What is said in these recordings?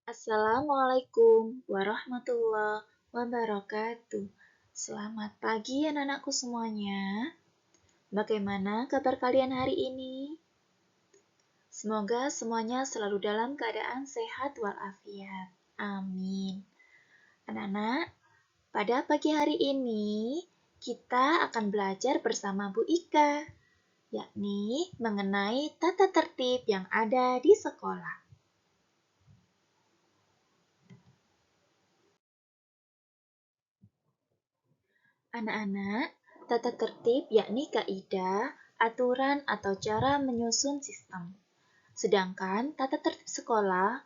Assalamualaikum warahmatullahi wabarakatuh. Selamat pagi anak-anakku semuanya. Bagaimana kabar kalian hari ini? Semoga semuanya selalu dalam keadaan sehat walafiat. Amin. Anak-anak, pada pagi hari ini kita akan belajar bersama Bu Ika, yakni mengenai tata tertib yang ada di sekolah. Anak-anak, tata tertib yakni kaidah, aturan atau cara menyusun sistem. Sedangkan tata tertib sekolah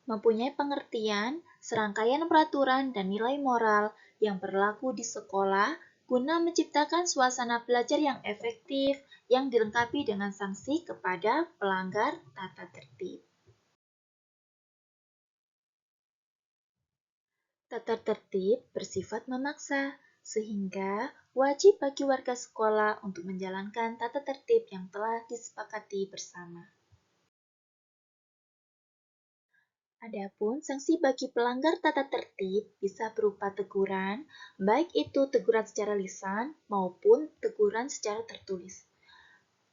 mempunyai pengertian, serangkaian peraturan dan nilai moral yang berlaku di sekolah guna menciptakan suasana belajar yang efektif yang dilengkapi dengan sanksi kepada pelanggar tata tertib. Tata tertib bersifat memaksa, sehingga wajib bagi warga sekolah untuk menjalankan tata tertib yang telah disepakati bersama. Adapun sanksi bagi pelanggar tata tertib bisa berupa teguran, baik itu teguran secara lisan maupun teguran secara tertulis.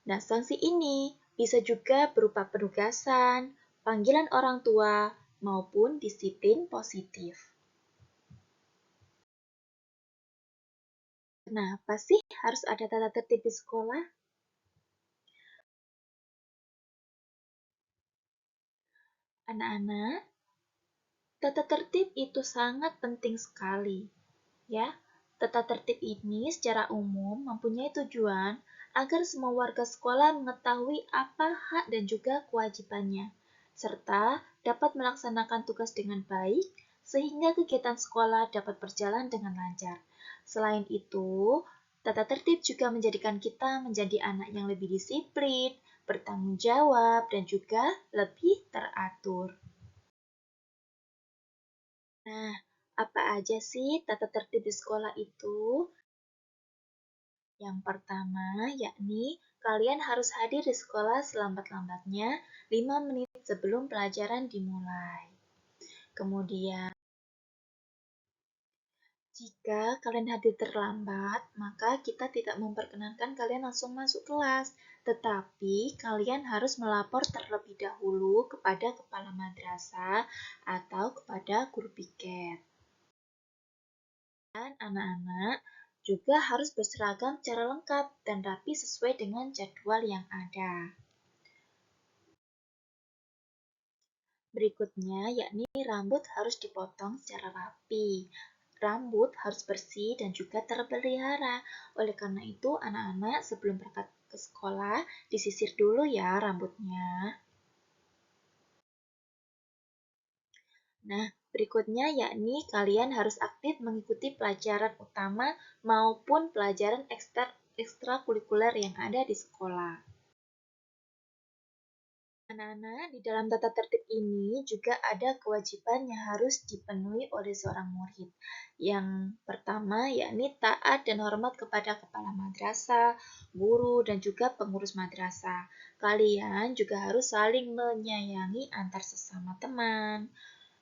Nah, sanksi ini bisa juga berupa penugasan, panggilan orang tua, maupun disiplin positif. Kenapa sih harus ada tata tertib di sekolah? Anak-anak, tata tertib itu sangat penting sekali, ya. Tata tertib ini secara umum mempunyai tujuan agar semua warga sekolah mengetahui apa hak dan juga kewajibannya, serta dapat melaksanakan tugas dengan baik sehingga kegiatan sekolah dapat berjalan dengan lancar. Selain itu, tata tertib juga menjadikan kita menjadi anak yang lebih disiplin, bertanggung jawab, dan juga lebih teratur. Nah, apa aja sih tata tertib di sekolah itu? Yang pertama, yakni kalian harus hadir di sekolah selambat-lambatnya 5 menit sebelum pelajaran dimulai. Kemudian, jika kalian hadir terlambat, maka kita tidak memperkenankan kalian langsung masuk kelas, tetapi kalian harus melapor terlebih dahulu kepada kepala madrasah atau kepada guru piket. Dan anak-anak juga harus berseragam secara lengkap dan rapi sesuai dengan jadwal yang ada. Berikutnya, yakni rambut harus dipotong secara rapi. Rambut harus bersih dan juga terpelihara. Oleh karena itu, anak-anak sebelum berangkat ke sekolah, disisir dulu ya rambutnya. Nah, berikutnya yakni kalian harus aktif mengikuti pelajaran utama maupun pelajaran ekstrakurikuler yang ada di sekolah. Anak-anak, di dalam tata tertib ini juga ada kewajiban yang harus dipenuhi oleh seorang murid. Yang pertama, yakni taat dan hormat kepada kepala madrasah, guru, dan juga pengurus madrasah. Kalian juga harus saling menyayangi antar sesama teman.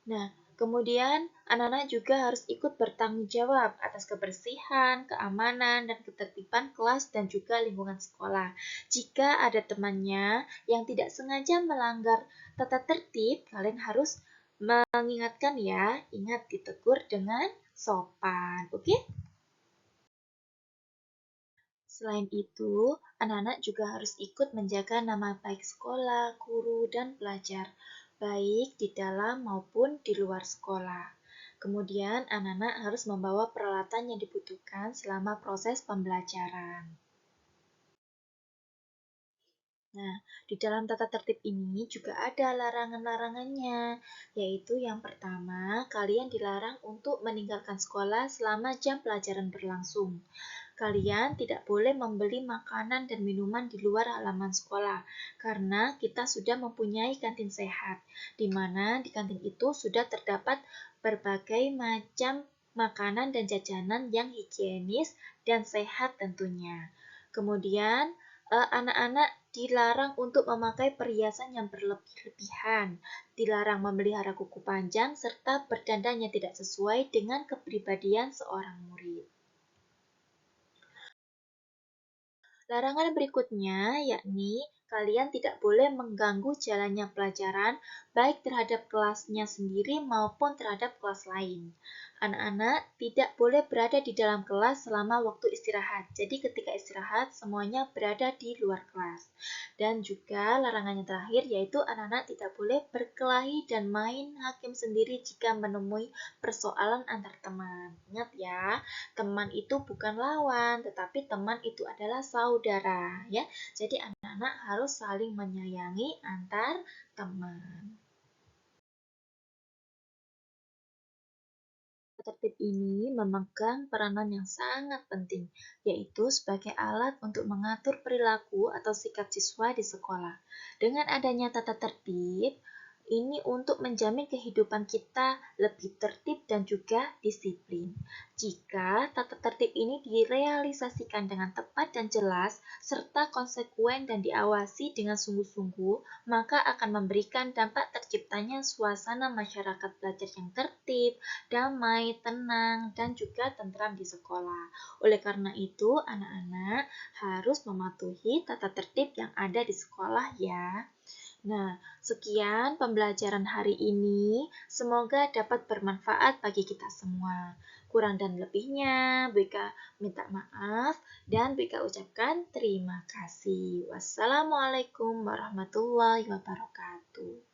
Nah, kemudian anak-anak juga harus ikut bertanggung jawab atas kebersihan, keamanan, dan ketertiban kelas dan juga lingkungan sekolah. Jika ada temannya yang tidak sengaja melanggar tata tertib, kalian harus mengingatkan ya, ingat ditegur dengan sopan, oke? Selain itu, anak-anak juga harus ikut menjaga nama baik sekolah, guru, dan pelajar, baik di dalam maupun di luar sekolah. Kemudian, anak-anak harus membawa peralatan yang dibutuhkan selama proses pembelajaran. Nah, di dalam tata tertib ini juga ada larangan-larangannya, yaitu yang pertama, kalian dilarang untuk meninggalkan sekolah selama jam pelajaran berlangsung. Kalian tidak boleh membeli makanan dan minuman di luar halaman sekolah, karena kita sudah mempunyai kantin sehat, di mana di kantin itu sudah terdapat berbagai macam makanan dan jajanan yang higienis dan sehat tentunya. Kemudian, Anak-anak dilarang untuk memakai perhiasan yang berlebih-lebihan, dilarang memelihara kuku panjang, serta berdandan yang tidak sesuai dengan kepribadian seorang murid. Larangan berikutnya yakni kalian tidak boleh mengganggu jalannya pelajaran baik terhadap kelasnya sendiri maupun terhadap kelas lain. Anak-anak tidak boleh berada di dalam kelas selama waktu istirahat. Jadi ketika istirahat semuanya berada di luar kelas. Dan juga larangan yang terakhir yaitu anak-anak tidak boleh berkelahi dan main hakim sendiri jika menemui persoalan antar teman. Ingat ya, teman itu bukan lawan, tetapi teman itu adalah saudara, ya. Jadi anak-anak harus saling menyayangi antar teman. Tertib ini memegang peranan yang sangat penting, yaitu sebagai alat untuk mengatur perilaku atau sikap siswa di sekolah. Dengan adanya tata tertib, ini untuk menjamin kehidupan kita lebih tertib dan juga disiplin. Jika tata tertib ini direalisasikan dengan tepat dan jelas, serta konsekuen dan diawasi dengan sungguh-sungguh, maka akan memberikan dampak terciptanya suasana masyarakat belajar yang tertib, damai, tenang, dan juga tentram di sekolah. Oleh karena itu, anak-anak harus mematuhi tata tertib yang ada di sekolah ya. Nah, sekian pembelajaran hari ini. Semoga dapat bermanfaat bagi kita semua. Kurang dan lebihnya, Bika minta maaf dan Bika ucapkan terima kasih. Wassalamualaikum warahmatullahi wabarakatuh.